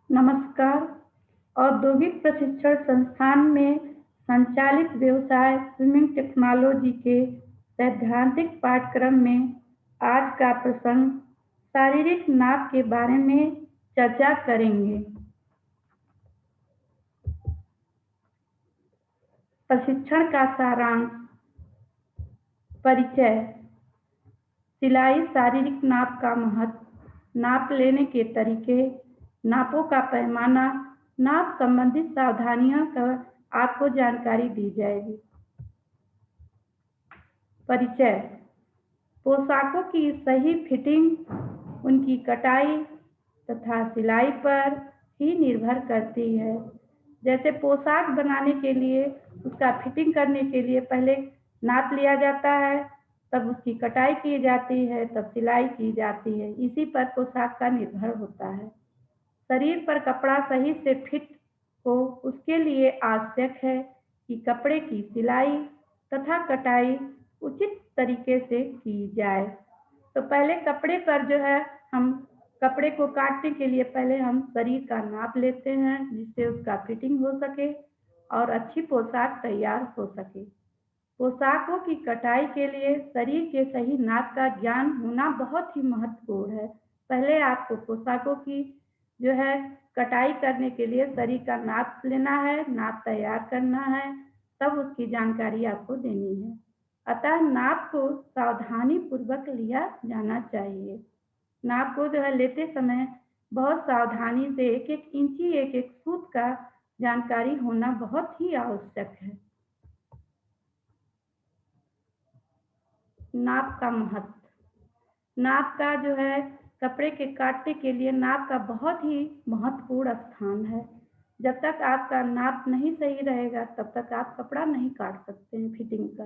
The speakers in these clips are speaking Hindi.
नमस्कार। औद्योगिक प्रशिक्षण संस्थान में संचालित व्यवसाय स्विमिंग टेक्नोलॉजी के सैद्धांतिक पाठ्यक्रम में आज का प्रसंग शारीरिक नाप के बारे में चर्चा करेंगे। प्रशिक्षण का सारांश। परिचय। सिलाई शारीरिक नाप का महत्व, नाप लेने के तरीके, नापों का पैमाना, नाप संबंधित सावधानियों का आपको जानकारी दी जाएगी। परिचय। पोशाकों की सही फिटिंग उनकी कटाई तथा सिलाई पर ही निर्भर करती है। जैसे पोशाक बनाने के लिए उसका फिटिंग करने के लिए पहले नाप लिया जाता है, तब उसकी कटाई की जाती है, तब सिलाई की जाती है। इसी पर पोशाक का निर्भर होता है। शरीर पर कपड़ा सही से फिट हो, उसके लिए आवश्यक है कि कपड़े की सिलाई तथा कटाई उचित तरीके से की जाए। तो पहले कपड़े पर हम कपड़े को काटने के लिए पहले हम शरीर का नाप लेते हैं, जिससे उसका फिटिंग हो सके और अच्छी पोशाक तैयार हो सके। पोशाकों की कटाई के लिए शरीर के सही नाप का ज्ञान होना बहुत ही महत्वपूर्ण है। पहले आपको पोशाकों की कटाई करने के लिए शरीर का नाप लेना है, नाप तैयार करना है, तब उसकी जानकारी आपको देनी है। अतः नाप को सावधानी पूर्वक लिया जाना चाहिए। नाप को लेते समय बहुत सावधानी से एक एक इंची एक एक सूत का जानकारी होना बहुत ही आवश्यक है। नाप का महत्व। नाप का कपड़े के काटने के लिए नाप का बहुत ही महत्वपूर्ण स्थान है। जब तक आपका नाप नहीं सही रहेगा तब तक आप कपड़ा नहीं काट सकते हैं फिटिंग का।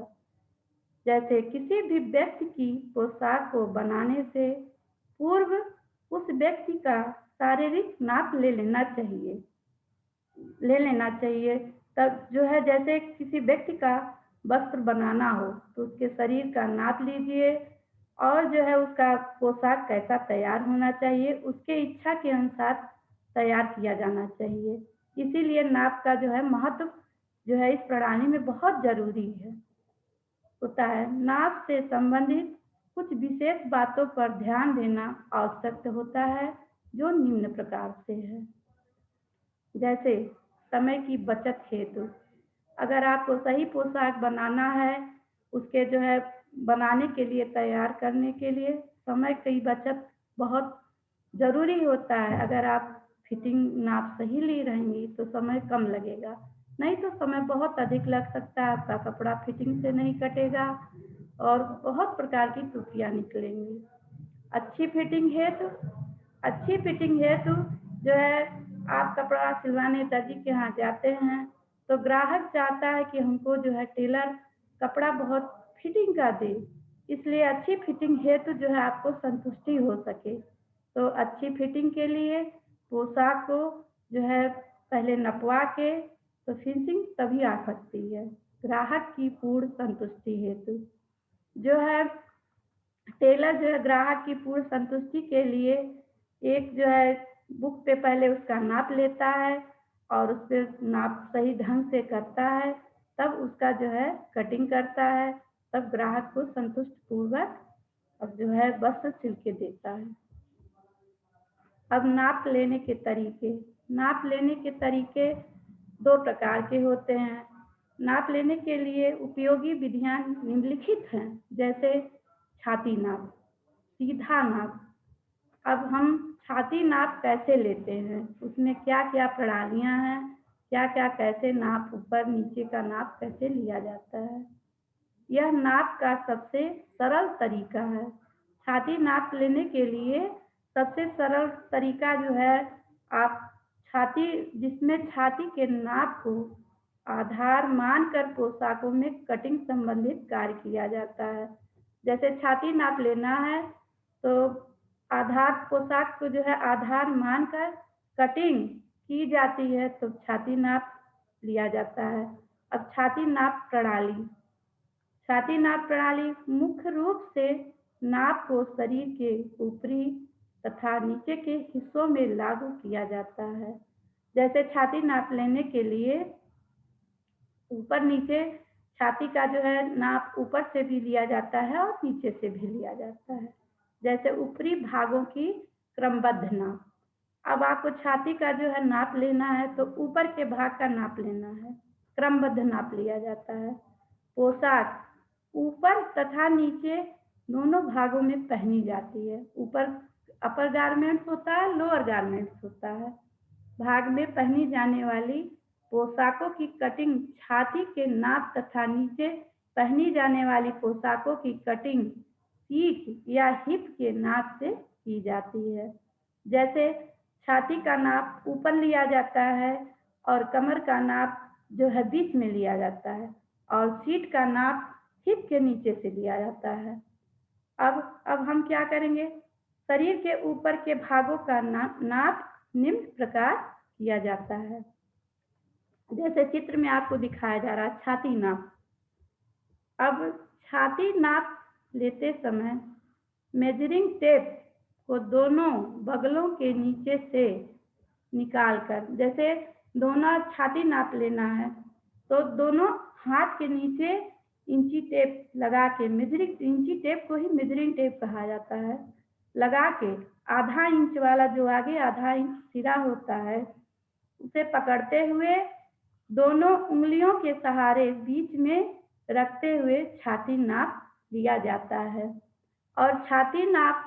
जैसे किसी भी व्यक्ति की पोशाक को बनाने से पूर्व उस व्यक्ति का शारीरिक नाप ले लेना चाहिए। तब जैसे किसी व्यक्ति का वस्त्र बनाना हो तो उसके शरीर का नाप लीजिए और उसका पोशाक कैसा तैयार होना चाहिए, उसके इच्छा के अनुसार तैयार किया जाना चाहिए। इसीलिए नाप का महत्व इस प्रणाली में बहुत ज़रूरी होता है। नाप से संबंधित कुछ विशेष बातों पर ध्यान देना आवश्यक होता है, जो निम्न प्रकार से है। जैसे समय की बचत हेतु, अगर आपको सही पोशाक बनाना है, उसके बनाने के लिए तैयार करने के लिए समय की बचत बहुत ज़रूरी होता है। अगर आप फिटिंग नाप सही ली रहेंगी तो समय कम लगेगा, नहीं तो समय बहुत अधिक लग सकता है। आपका कपड़ा फिटिंग से नहीं कटेगा और बहुत प्रकार की त्रुटियाँ निकलेंगी। अच्छी फिटिंग हेतु आप कपड़ा सिलवाने दर्जी के यहाँ जाते हैं तो ग्राहक चाहता है कि हमको टेलर कपड़ा बहुत फिटिंग का दे, इसलिए अच्छी फिटिंग हेतु आपको संतुष्टि हो सके। तो अच्छी फिटिंग के लिए पोशाक को पहले नपवा के तो फिनिशिंग तभी आ सकती है। ग्राहक की पूर्ण संतुष्टि हेतु टेलर ग्राहक की पूर्ण संतुष्टि के लिए एक बुक पे पहले उसका नाप लेता है और उस पे नाप सही ढंग से करता है, तब उसका कटिंग करता है, तब ग्राहक को संतुष्ट पूर्वक अब वस्त्र सिल के देता है। अब नाप लेने के तरीके। नाप लेने के तरीके दो प्रकार के होते हैं। नाप लेने के लिए उपयोगी विधियां निम्नलिखित हैं। जैसे छाती नाप, सीधा नाप। अब हम छाती नाप कैसे लेते हैं, उसमें क्या क्या प्रणालियां हैं, क्या क्या कैसे नाप ऊपर नीचे का नाप कैसे लिया जाता है। यह नाप का सबसे सरल तरीका है। छाती नाप लेने के लिए सबसे सरल तरीका आप जिसमें छाती के नाप को आधार मानकर पोशाकों में कटिंग संबंधित कार्य किया जाता है। जैसे छाती नाप लेना है तो आधार पोशाक को आधार मानकर कटिंग की जाती है, तो छाती नाप लिया जाता है। अब छाती नाप प्रणाली मुख्य रूप से नाप को शरीर के ऊपरी तथा नीचे के हिस्सों में लागू किया जाता है। जैसे छाती नाप लेने के लिए ऊपर नीचे छाती का जो है नाप ऊपर से भी लिया जाता है और नीचे से भी लिया जाता है। जैसे ऊपरी भागों की क्रमबद्ध नाप। अब आपको छाती का जो है नाप लेना है तो ऊपर के भाग का नाप लेना है, क्रमबद्ध नाप लिया जाता है। पोशाक ऊपर तथा नीचे दोनों भागों में पहनी जाती है। ऊपर अपर गारमेंट्स होता है, लोअर गारमेंट्स होता है। भाग में पहनी जाने वाली पोशाकों की कटिंग छाती के नाप तथा नीचे पहनी जाने वाली पोशाकों की कटिंग सीट या हिप के नाप से की जाती है। जैसे छाती का नाप ऊपर लिया जाता है और कमर का नाप जो है बीच में लिया जाता है और सीट का नाप हिप के नीचे से लिया जाता है। अब हम क्या करेंगे, शरीर के ऊपर के भागों का नाप निम्न प्रकार किया जाता है। जैसे चित्र में आपको दिखाया जा रहा है छाती नाप। अब छाती नाप लेते समय मेजरिंग टेप को दोनों बगलों के नीचे से निकालकर, जैसे दोनों छाती नाप लेना है तो दोनों हाथ के नीचे इंची टेप लगा के, इंची टेप को ही मेजरिंग टेप कहा जाता है, लगा के आधा इंच वाला जो आगे आधा इंच सिरा होता है उसे पकड़ते हुए दोनों उंगलियों के सहारे बीच में रखते हुए छाती नाप लिया जाता है। और छाती नाप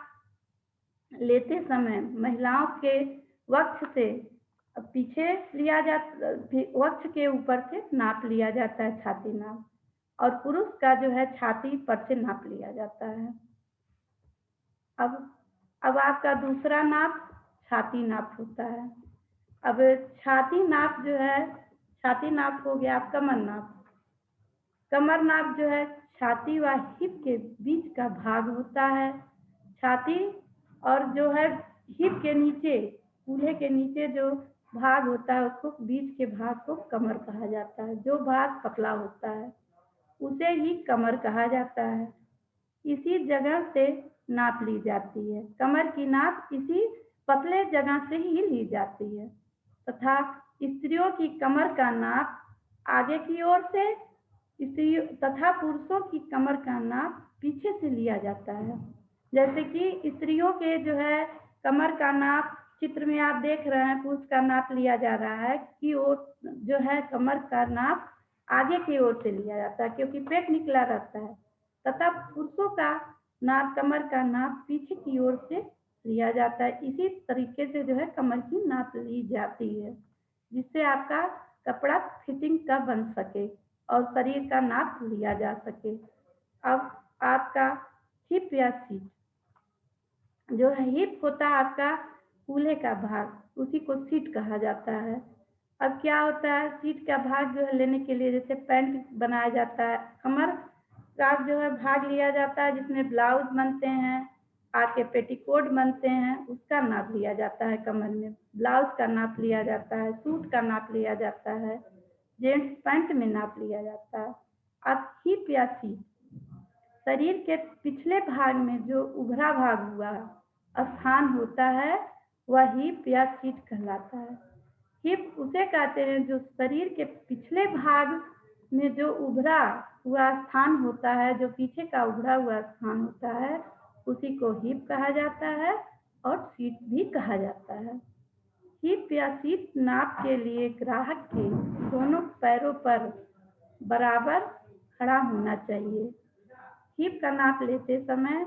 लेते समय महिलाओं के वक्ष से पीछे लिया जाता, वक्ष के ऊपर से नाप लिया जाता है छाती नाप, और पुरुष का जो है छाती पर से नाप लिया जाता है। अब आपका दूसरा नाप छाती नाप होता है। अब छाती नाप जो है, छाती नाप हो गया कमर नाप। कमर नाप जो है छाती व हिप के बीच का भाग होता है। छाती और जो है हिप के नीचे, कूल्हे के नीचे जो भाग होता है उसको, बीच के भाग को कमर कहा जाता है। जो भाग पतला होता है उसे ही कमर कहा जाता है। इसी जगह से नाप ली जाती है। कमर की नाप इसी पतले जगह से ही ली जाती है तथा स्त्रियों की कमर का नाप आगे की ओर से, स्त्रियों तथा पुरुषों की कमर का नाप पीछे से लिया जाता है। जैसे कि स्त्रियों के जो है कमर का नाप चित्र में आप देख रहे हैं, पुरुष का नाप लिया जा रहा है कि वो जो है कमर का नाप आगे की ओर से लिया जाता है क्योंकि पेट निकला रहता है, तथा पुरुषों का नाप, कमर का नाप पीछे की ओर से लिया जाता है। इसी तरीके से जो है कमर की नाप ली जाती है जिससे आपका कपड़ा फिटिंग का बन सके और शरीर का नाप लिया जा सके। अब आपका हिप या सीट जो है, हिप होता है आपका कूल्हे का भाग, उसी को सीट कहा जाता है। अब क्या होता है, सीट का भाग जो है लेने के लिए जैसे पैंट बनाया जाता है, कमर का जो है भाग लिया जाता है जिसमें ब्लाउज बनते हैं, आके पेटीकोट बनते हैं, उसका नाप लिया जाता है। कमर में ब्लाउज का नाप लिया जाता है, सूट का नाप लिया जाता है, जेंट्स पैंट में नाप लिया जाता है। अब हिप या सीट, शरीर के पिछले भाग में जो उभरा भाग हुआ स्थान होता है वह हिप या सीट कहलाता है। हिप उसे कहते हैं जो शरीर के पिछले भाग में जो उभरा हुआ स्थान होता है, जो पीछे का उभरा हुआ स्थान होता है, उसी को हिप कहा जाता है और सीट भी कहा जाता है। हिप या सीट नाप के लिए ग्राहक के दोनों पैरों पर बराबर खड़ा होना चाहिए। हिप का नाप लेते समय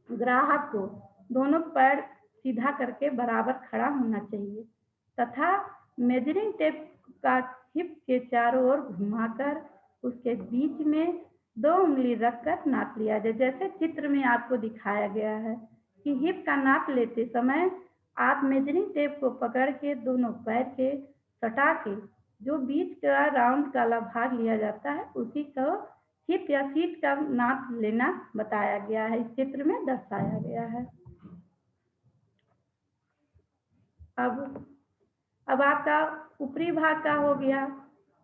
ग्राहक को दोनों पैर सीधा करके बराबर खड़ा होना चाहिए तथा मेजरिंग टेप का हिप के चारों ओर घुमाकर उसके बीच में 2 उंगली रखकर नाप लिया जाए। जैसे चित्र में आपको दिखाया गया है कि हिप का नाप लेते समय आप मेजरिंग टेप को पकड़ के दोनों पैर के सटा के जो बीच का राउंड काला भाग लिया जाता है उसी को हिप या सीट का नाप लेना बताया गया है, इस चित्र में दर्शाया गया है। अब आपका ऊपरी भाग का हो गया,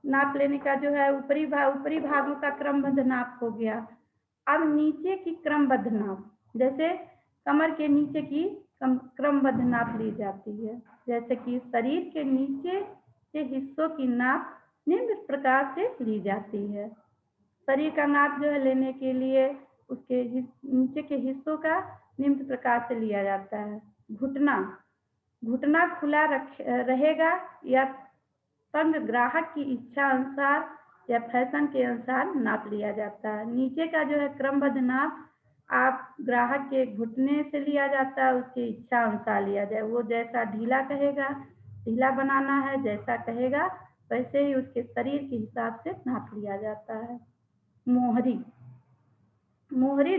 नाप लेने का जो है ऊपरी भागों का क्रमबद्ध नाप हो गया। अब नीचे की क्रमबद्ध नाप, जैसे कमर के नीचे की क्रमबद्ध नाप ली जाती है। जैसे कि शरीर के नीचे के हिस्सों की नाप निम्न प्रकार से ली जाती है। शरीर का नाप जो है लेने के लिए उसके नीचे के हिस्सों का निम्न प्रकार से लिया जाता है। घुटना घुटना खुला रहेगा या तंग ग्राहक की इच्छा अनुसार या फैशन के अनुसार नाप लिया जाता है। नीचे का जो है क्रमबद्ध नाप आप ग्राहक के घुटने से लिया जाता है, उसकी इच्छा अनुसार लिया जाए। वो जैसा ढीला कहेगा ढीला बनाना है, जैसा कहेगा वैसे ही उसके शरीर के हिसाब से नाप लिया जाता है। मोहरी मोहरी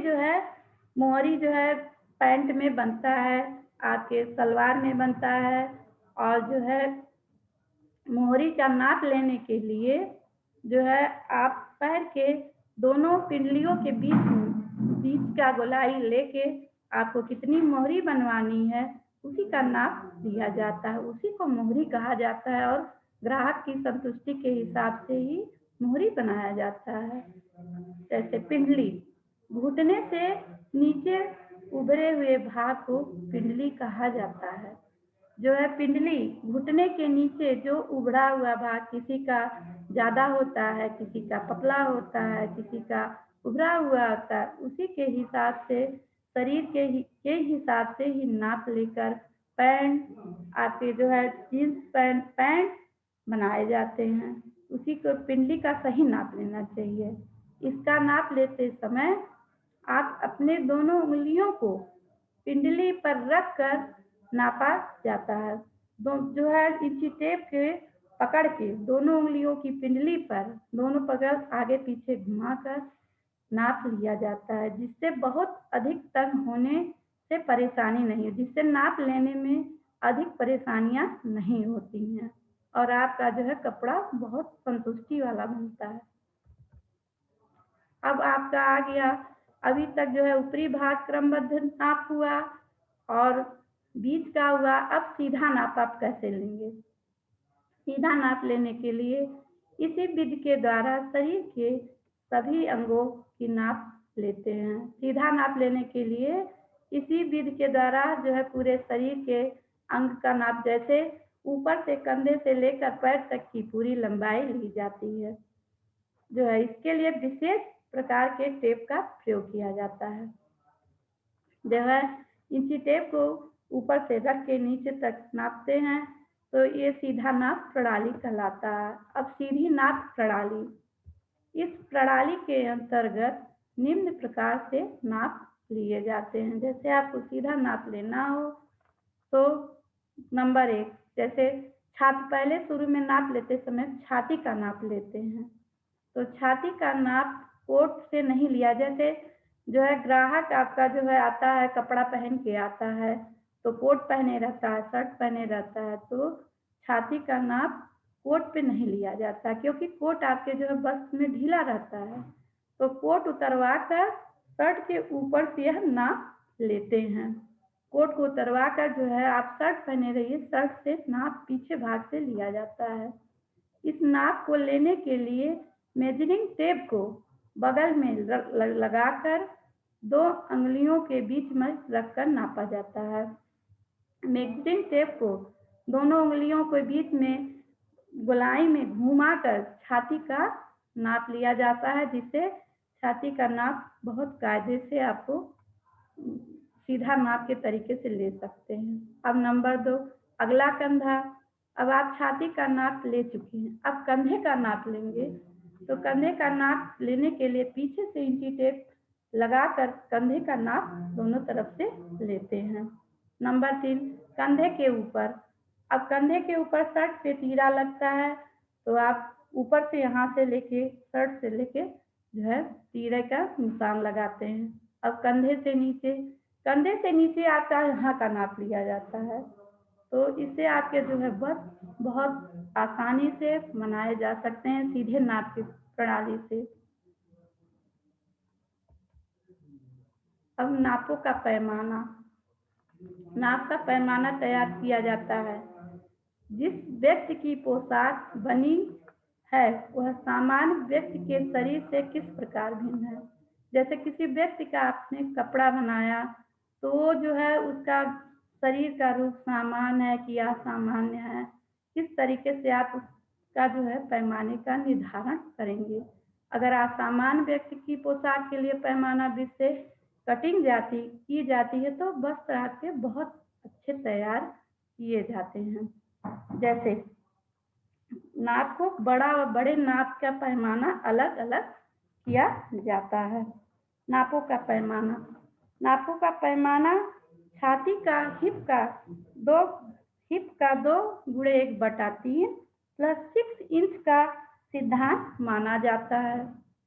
जो है पैंट में बनता है, आपके सलवार में बनता है। और जो है मोहरी का नाप लेने के लिए जो है आप पैर के दोनों पिंडलियों के बीच का गोलाई लेके आपको कितनी मोहरी बनवानी है उसी का नाप दिया जाता है, उसी को मोहरी कहा जाता है। और ग्राहक की संतुष्टि के हिसाब से ही मोहरी बनाया जाता है। जैसे पिंडली घुटने से नीचे उभरे हुए भाग को पिंडली कहा जाता है। जो है पिंडली घुटने के नीचे जो उभरा हुआ भाग किसी का ज़्यादा होता है, किसी का पतला होता है, किसी का उभरा हुआ होता है, उसी के हिसाब से शरीर के हिसाब से ही नाप लेकर पैंट आपके जो है जींस पैंट बनाए जाते हैं। उसी को पिंडली का सही नाप लेना चाहिए। इसका नाप लेते समय आप अपने दोनों उंगलियों को पिंडली पर रखकर नापा जाता है। जो है इंची टेप के पकड़ के दोनों उंगलियों की पिंडली पर दोनों पकड़ आगे पीछे घुमाकर नाप लिया जाता है, जिससे बहुत अधिक तंग होने से परेशानी नहीं, जिससे नाप लेने में अधिक परेशानियां नहीं होती हैं और आपका जो है कपड़ा बहुत संतुष्टि वाला बनता है। अब आपका आ गया, अभी तक जो है ऊपरी भाग क्रमबद्ध नाप हुआ और बीच का हुआ। अब सीधा नाप आप कैसे लेंगे? सीधा नाप लेने के लिए इसी विधि के द्वारा शरीर के सभी अंगों की नाप लेते हैं। सीधा नाप लेने के लिए इसी विधि के द्वारा जो है पूरे शरीर के अंग का नाप, जैसे ऊपर से कंधे से लेकर पैर तक की पूरी लंबाई ली जाती है। जो है इसके लिए विशेष प्रकार के टेप का प्रयोग किया जाता है। जो है इंची टेप को ऊपर से रख के नीचे तक नापते हैं तो ये सीधा नाप प्रणाली कहलाता है। अब सीधी नाप प्रणाली, इस प्रणाली के अंतर्गत निम्न प्रकार से नाप लिए जाते हैं। जैसे आपको सीधा नाप लेना हो तो नंबर 1, जैसे छाती, पहले शुरू में नाप लेते समय छाती का नाप लेते हैं। तो छाती का नाप कोट से नहीं लिया। जैसे जो है ग्राहक आपका जो है आता है, कपड़ा पहन के आता है तो कोट पहने रहता है, शर्ट पहने रहता है, तो छाती का नाप कोट पे नहीं लिया जाता, क्योंकि कोट आपके जो है बस में ढीला रहता है। तो कोट उतरवा कर शर्ट के ऊपर से यह नाप लेते हैं। कोट को उतरवा कर जो है आप शर्ट पहने रहिए, शर्ट से नाप पीछे भाग से लिया जाता है। इस नाप को लेने के लिए मेजरिंग टेप को बगल में लगाकर 2 अंगुलियों के बीच में रखकर नापा जाता है। मेजरिंग टेप को दोनों उंगलियों के बीच में गोलाई में घुमाकर छाती का नाप लिया जाता है, जिससे छाती का नाप बहुत कायदे से आपको सीधा नाप के तरीके से ले सकते हैं। अब नंबर 2, अगला कंधा। अब आप छाती का नाप ले चुके हैं, अब कंधे का नाप लेंगे। तो कंधे का नाप लेने के लिए पीछे से इंची टेप लगाकर कंधे का नाप दोनों तरफ से लेते हैं। नंबर 3, कंधे के ऊपर। अब कंधे के ऊपर शर्ट पे तीरा लगता है तो आप ऊपर से यहाँ से लेके शर्ट से लेके जो है तीरे का निशान लगाते हैं। अब कंधे से नीचे आपका यहाँ का नाप लिया जाता है। तो इससे आपके जो है बस बहुत आसानी से बनाए जा सकते हैं सीधे नाप की प्रणाली से। अब नापों का पैमाना। नाप का पैमाना तैयार किया जाता है। जिस व्यक्ति की पोशाक बनी है वह सामान्य व्यक्ति के शरीर से किस प्रकार भिन्न है। जैसे किसी व्यक्ति का आपने कपड़ा बनाया तो वो जो है उसका शरीर का रूप सामान्य है कि असामान्य है, किस तरीके से आप उसका जो है पैमाने का निर्धारण करेंगे। अगर असामान्य व्यक्ति की पोशाक के लिए पैमाना 20 से कटिंग की जाती है तो वस्त्र आपके बहुत अच्छे तैयार किए जाते हैं। जैसे नाप को बड़ा और बड़े नाप का पैमाना अलग अलग किया जाता है। नापों का पैमाना, नापों का पैमाना छाती का दो हिप का 2/1/3 प्लस 6 इंच का सिद्धांत माना जाता है,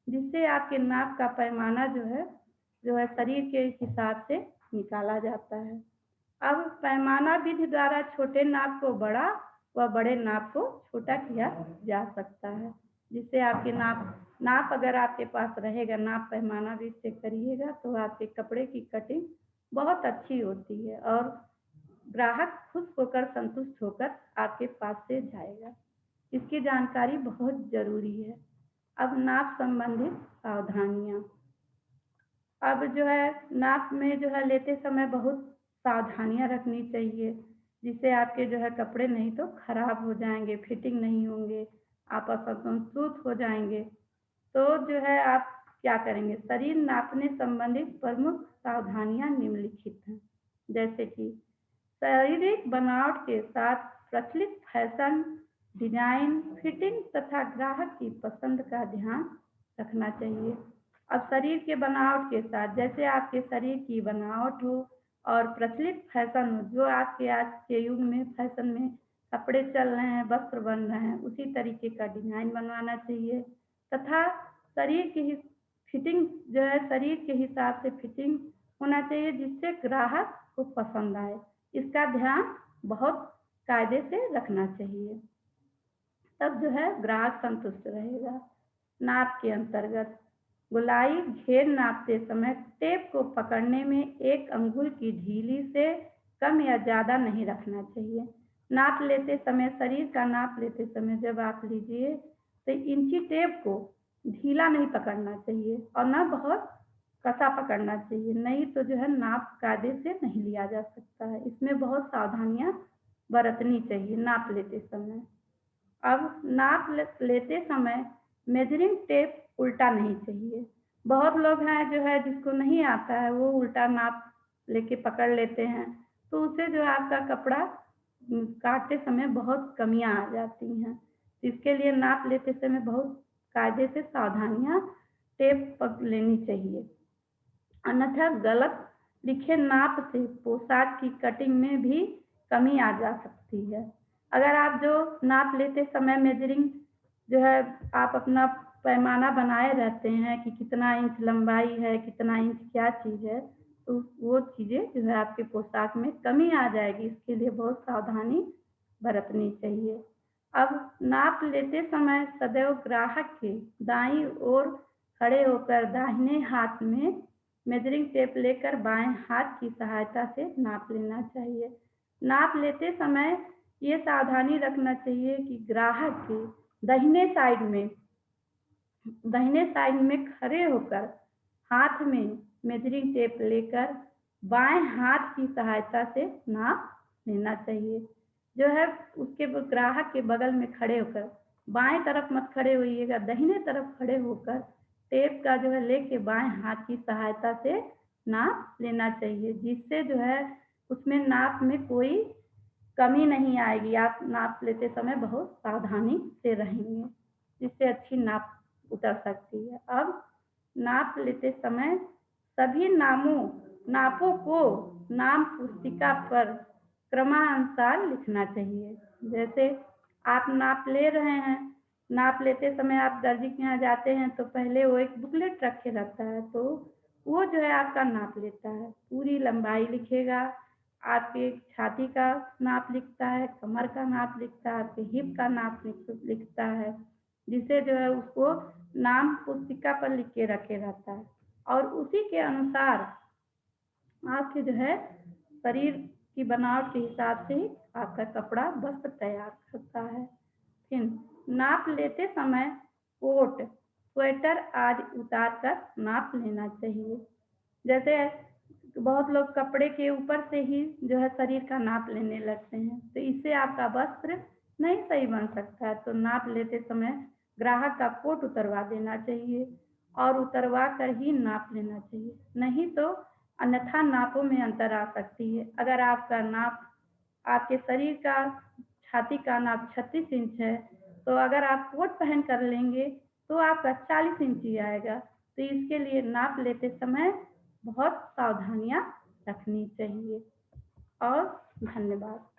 जिससे आपके नाप का पैमाना जो है शरीर के हिसाब से निकाला जाता है। अब पैमाना विधि द्वारा छोटे नाप को बड़ा व बड़े नाप को छोटा किया जा सकता है, जिससे आपके नाप अगर आपके पास रहेगा, नाप पैमाना भी से करिएगा तो आपके कपड़े की कटिंग बहुत अच्छी होती है और ग्राहक खुश होकर संतुष्ट होकर आपके पास से जाएगा। इसकी जानकारी बहुत जरूरी है। अब नाप संबंधित सावधानियाँ। अब जो है नाप में जो है लेते समय बहुत सावधानियाँ रखनी चाहिए, जिससे आपके जो है कपड़े नहीं तो खराब हो जाएंगे, फिटिंग नहीं होंगे, आप असंतुष्ट हो जाएंगे। तो जो है आप क्या करेंगे, शरीर नापने संबंधित प्रमुख सावधानियाँ निम्नलिखित हैं। जैसे कि शारीरिक बनावट के साथ प्रचलित फैशन, डिजाइन, फिटिंग तथा ग्राहक की पसंद का ध्यान रखना चाहिए। अब शरीर के बनावट के साथ, जैसे आपके शरीर की बनावट हो और प्रचलित फैशन हो, जो आपके आज के युग में फैशन में कपड़े चल रहे हैं, वस्त्र बन रहे हैं, उसी तरीके का डिजाइन बनवाना चाहिए तथा शरीर की फिटिंग जो है शरीर के हिसाब से फिटिंग होना चाहिए, जिससे ग्राहक को पसंद आए। इसका ध्यान बहुत कायदे से रखना चाहिए, तब जो है ग्राहक संतुष्ट रहेगा। नाप के अंतर्गत गोलाई घेर नापते समय टेप को पकड़ने में 1 अंगुल की ढीली से कम या ज़्यादा नहीं रखना चाहिए। नाप लेते समय, शरीर का नाप लेते समय जब आप लीजिए तो इंची टेप को ढीला नहीं पकड़ना चाहिए और न बहुत कसा पकड़ना चाहिए, नहीं तो जो है नाप कायदे से नहीं लिया जा सकता है। इसमें बहुत सावधानियाँ बरतनी चाहिए नाप लेते समय। अब नाप लेते समय मेजरिंग टेप उल्टा नहीं चाहिए। बहुत लोग हैं जो है जिसको नहीं आता है, वो उल्टा नाप लेके पकड़ लेते हैं, तो उससे जो है आपका कपड़ा काटते समय बहुत कमियां आ जाती हैं। इसके लिए नाप लेते समय बहुत कायदे से सावधानियां टेप पकड़ लेनी चाहिए, अन्यथा गलत लिखे नाप से पोशाक की कटिंग में भी कमी आ जा सकती है। अगर आप जो नाप लेते समय मेजरिंग जो है आप अपना पैमाना बनाए रहते हैं कि कितना इंच लंबाई है, कितना इंच क्या चीज़ है, तो वो चीज़ें जो है आपके पोशाक में कमी आ जाएगी। इसके लिए बहुत सावधानी बरतनी चाहिए। अब नाप लेते समय सदैव ग्राहक के दाईं ओर खड़े होकर दाहिने हाथ में मेजरिंग टेप लेकर बाएं हाथ की सहायता से नाप लेना चाहिए। नाप लेते समय ये सावधानी रखना चाहिए कि ग्राहक के दाहिने साइड में खड़े होकर हाथ में मेजरिंग टेप लेकर बाएं हाथ की सहायता से नाप लेना चाहिए। जो है उसके ग्राहक के बगल में खड़े होकर बाएं तरफ मत खड़े होइएगा, दाहिने तरफ खड़े होकर टेप का जो है लेके बाएं हाथ की सहायता से नाप लेना चाहिए, जिससे जो है उसमें नाप में कोई कमी नहीं आएगी। आप नाप लेते समय बहुत सावधानी से रहेंगे, जिससे अच्छी नाप उतर सकती है। अब नाप लेते समय सभी नापों को नाम पुस्तिका पर क्रमानुसार लिखना चाहिए। जैसे आप नाप ले रहे हैं, नाप लेते समय आप दर्जी के यहाँ जाते हैं तो पहले वो एक बुकलेट रखे रहता है, तो वो जो है आपका नाप लेता है, पूरी लंबाई लिखेगा, आपके छाती का नाप लिखता है, कमर का नाप लिखता है, आपके हिप का नाप लिखता है, जिसे जो है उसको नाम पुस्तिका पर लिख के रखे रहता है और उसी के अनुसार आपके जो है शरीर की बनावट के हिसाब से ही आपका कपड़ा वस्त्र तैयार करता है। फिर नाप लेते समय कोट, स्वेटर आदि उतार कर नाप लेना चाहिए। जैसे तो बहुत लोग कपड़े के ऊपर से ही जो है शरीर का नाप लेने लगते हैं, तो इससे आपका वस्त्र नहीं सही बन सकता है। तो नाप लेते समय ग्राहक का कोट उतरवा देना चाहिए और उतरवा कर ही नाप लेना चाहिए, नहीं तो अन्यथा नापों में अंतर आ सकती है। अगर आपका नाप आपके शरीर का छाती का नाप 36 इंच है, तो अगर आप कोट पहन कर लेंगे तो आपका 40 इंच ही आएगा। तो इसके लिए नाप लेते समय बहुत सावधानियाँ रखनी चाहिए और धन्यवाद।